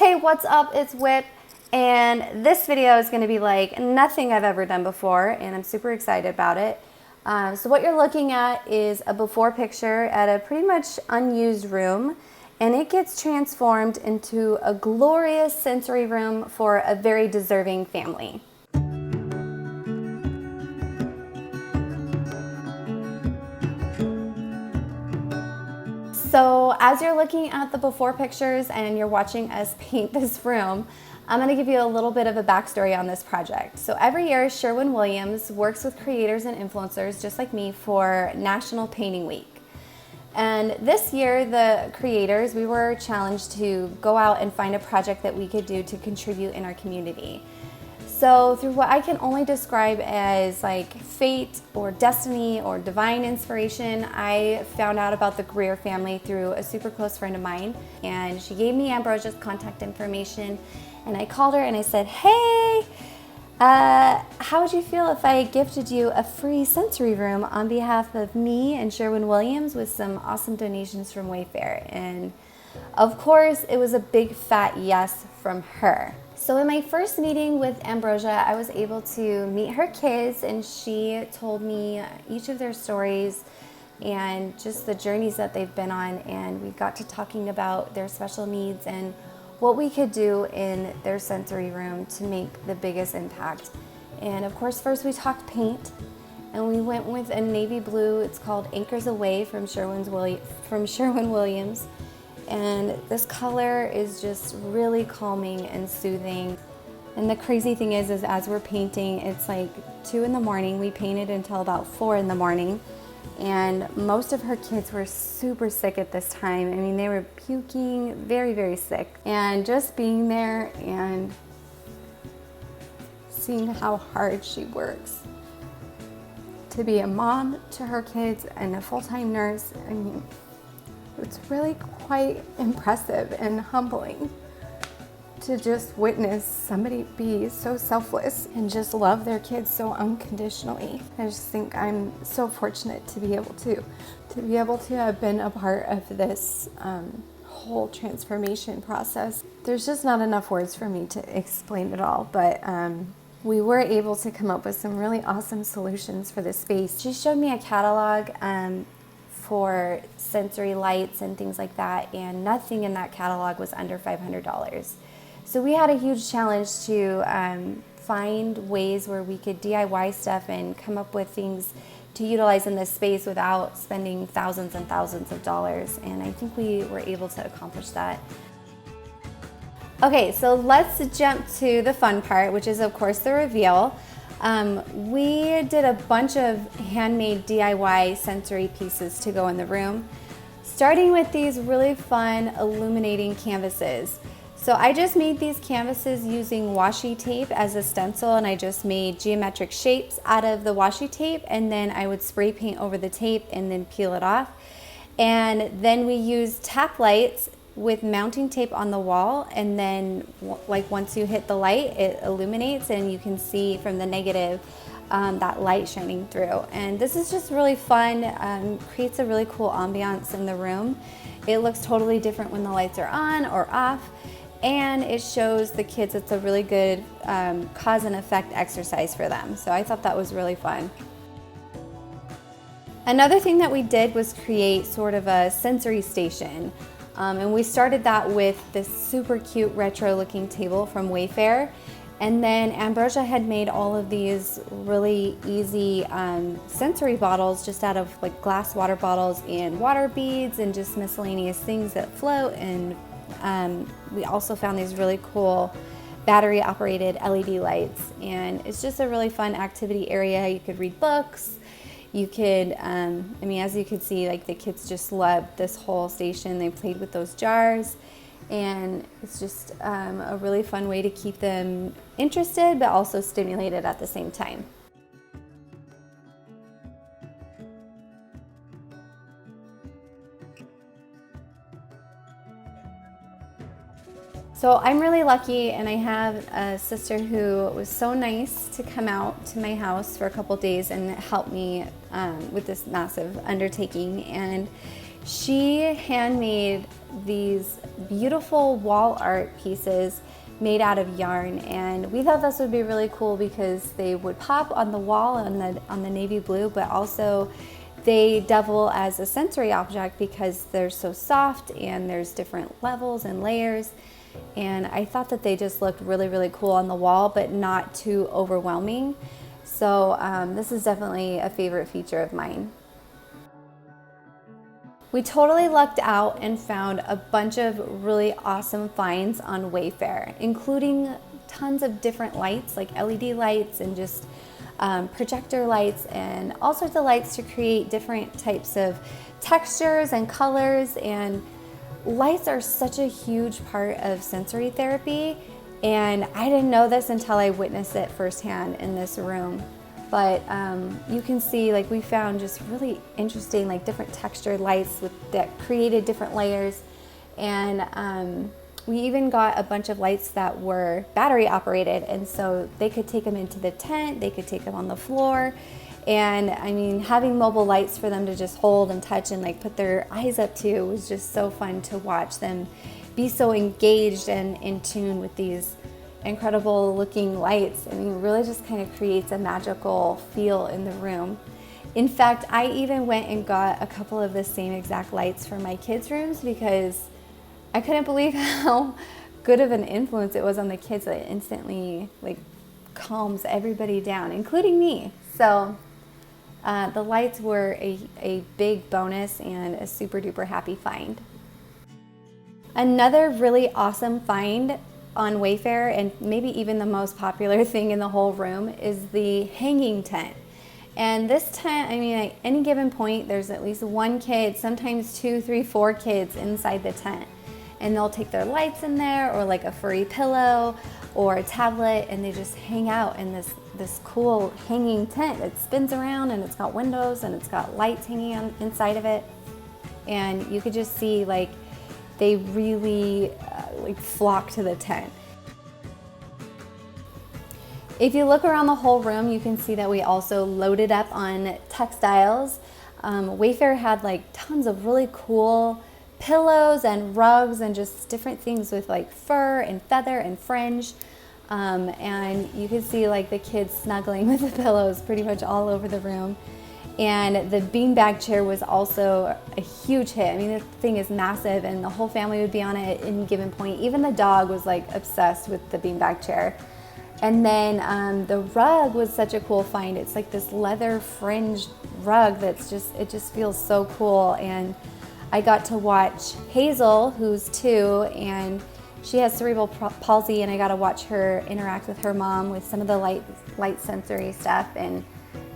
Hey, what's up? It's Whip, and this video is going to be like nothing I've ever done before, and I'm super excited about it. So what you're looking at is a before picture at a pretty much unused room, and it gets transformed into a glorious sensory room for a very deserving family. So as you're looking at the before pictures and you're watching us paint this room, I'm gonna give you a little bit of a backstory on this project. So every year, Sherwin-Williams works with creators and influencers just like me for National Painting Week. And this year, the creators, we were challenged to go out and find a project that we could do to contribute in our community. So through what I can only describe as like fate or destiny or divine inspiration, I found out about the Greer family through a super close friend of mine, and she gave me Ambrosia's contact information, and I called her and I said, hey, how would you feel if I gifted you a free sensory room on behalf of me and Sherwin-Williams with some awesome donations from Wayfair? And of course, it was a big fat yes from her. So in my first meeting with Ambrosia, I was able to meet her kids, and she told me each of their stories and just the journeys that they've been on, and we got to talking about their special needs and what we could do in their sensory room to make the biggest impact. And of course, first we talked paint, and we went with a navy blue. It's called Anchors Away from Sherwin-Williams. And this color is just really calming and soothing. And the crazy thing is as we're painting, it's like 2 in the morning. We painted until about 4 in the morning. And most of her kids were super sick at this time. I mean, they were puking, very, very sick. And just being there and seeing how hard she works to be a mom to her kids and a full-time nurse, I mean, it's really quite impressive and humbling to just witness somebody be so selfless and just love their kids so unconditionally. I just think I'm so fortunate to be able to have been a part of this whole transformation process. There's just not enough words for me to explain it all, but we were able to come up with some really awesome solutions for this space. She showed me a catalog for sensory lights and things like that, and nothing in that catalog was under $500. So we had a huge challenge to find ways where we could DIY stuff and come up with things to utilize in this space without spending thousands and thousands of dollars, and I think we were able to accomplish that. Okay, so let's jump to the fun part, which is of course the reveal. We did a bunch of handmade DIY sensory pieces to go in the room, starting with these really fun illuminating canvases. So I just made these canvases using washi tape as a stencil, and I just made geometric shapes out of the washi tape, and then I would spray paint over the tape and then peel it off. And then we used tap lights with mounting tape on the wall, and then like once you hit the light, it illuminates and you can see from the negative that light shining through. And this is just really fun, creates a really cool ambiance in the room. It looks totally different when the lights are on or off, and it shows the kids it's a really good cause and effect exercise for them. So I thought that was really fun. Another thing that we did was create sort of a sensory station. And we started that with this super cute retro looking table from Wayfair. And then Ambrosia had made all of these really easy sensory bottles just out of like glass water bottles and water beads and just miscellaneous things that float. And we also found these really cool battery operated LED lights. And it's just a really fun activity area. You could read books. You could, I mean, as you can see, like the kids just loved this whole station. They played with those jars, and it's just a really fun way to keep them interested, but also stimulated at the same time. So I'm really lucky, and I have a sister who was so nice to come out to my house for a couple days and help me with this massive undertaking. And She handmade these beautiful wall art pieces made out of yarn, and we thought this would be really cool because they would pop on the wall on the navy blue, but also they double as a sensory object because they're so soft and there's different levels and layers. And I thought that they just looked really, really cool on the wall, but not too overwhelming. So this is definitely a favorite feature of mine. We totally lucked out and found a bunch of really awesome finds on Wayfair, including tons of different lights like LED lights and just projector lights and all sorts of lights to create different types of textures and colors. And lights are such a huge part of sensory therapy, and I didn't know this until I witnessed it firsthand in this room. But you can see, like, we found just really interesting, like, different textured lights that created different layers. And we even got a bunch of lights that were battery operated, and so they could take them into the tent, they could take them on the floor. And I mean, having mobile lights for them to just hold and touch and like put their eyes up to was just so fun to watch them be so engaged and in tune with these incredible looking lights. I mean, it really just kind of creates a magical feel in the room. In fact, I even went and got a couple of the same exact lights for my kids' rooms because I couldn't believe how good of an influence it was on the kids that it instantly like calms everybody down, including me. So the lights were a big bonus and a super duper happy find. Another really awesome find on Wayfair, and maybe even the most popular thing in the whole room, is the hanging tent. And this tent, I mean, at any given point, there's at least one kid, sometimes 2, 3, 4 kids inside the tent. And they'll take their lights in there, or like a furry pillow or a tablet, and they just hang out in this cool hanging tent. It spins around and it's got windows and it's got lights hanging on inside of it. And you could just see like they really like flock to the tent. If you look around the whole room, you can see that we also loaded up on textiles. Wayfair had like tons of really cool pillows and rugs and just different things with like fur and feather and fringe. And you can see like the kids snuggling with the pillows pretty much all over the room. And the beanbag chair was also a huge hit. I mean, this thing is massive and the whole family would be on it at any given point. Even the dog was like obsessed with the beanbag chair. And then the rug was such a cool find. It's like this leather fringed rug that's just, it just feels so cool. And I got to watch Hazel, who's 2, and she has cerebral palsy, and I got to watch her interact with her mom with some of the light sensory stuff. And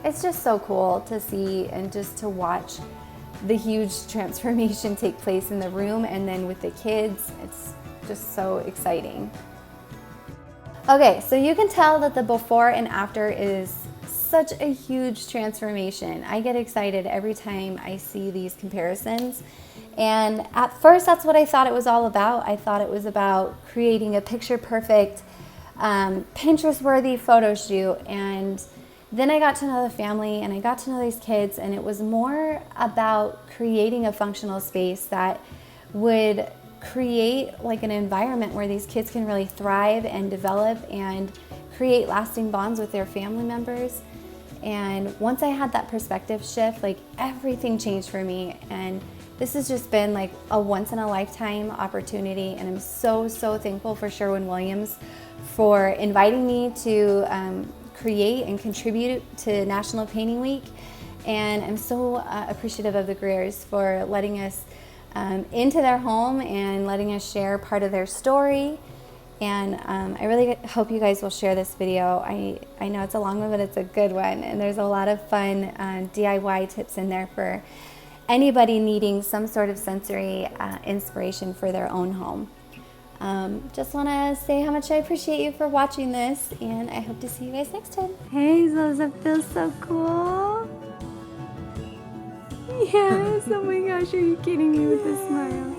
it's just so cool to see and just to watch the huge transformation take place in the room, and then with the kids, it's just so exciting. Okay, so you can tell that the before and after is such a huge transformation. I get excited every time I see these comparisons. And at first, that's what I thought it was all about. I thought it was about creating a picture-perfect, Pinterest-worthy photo shoot. And then I got to know the family and I got to know these kids, and it was more about creating a functional space that would create like an environment where these kids can really thrive and develop and create lasting bonds with their family members. And once I had that perspective shift, like everything changed for me. And this has just been like a once-in-a-lifetime opportunity, and I'm so, so thankful for Sherwin-Williams for inviting me to create and contribute to National Painting Week. And I'm so appreciative of the Greers for letting us into their home and letting us share part of their story. And I really hope you guys will share this video. I know it's a long one, but it's a good one. And there's a lot of fun DIY tips in there for anybody needing some sort of sensory inspiration for their own home. Just want to say how much I appreciate you for watching this, and I hope to see you guys next time. Hey, does it feel so cool? Yes, oh my gosh, are you kidding me with this smile?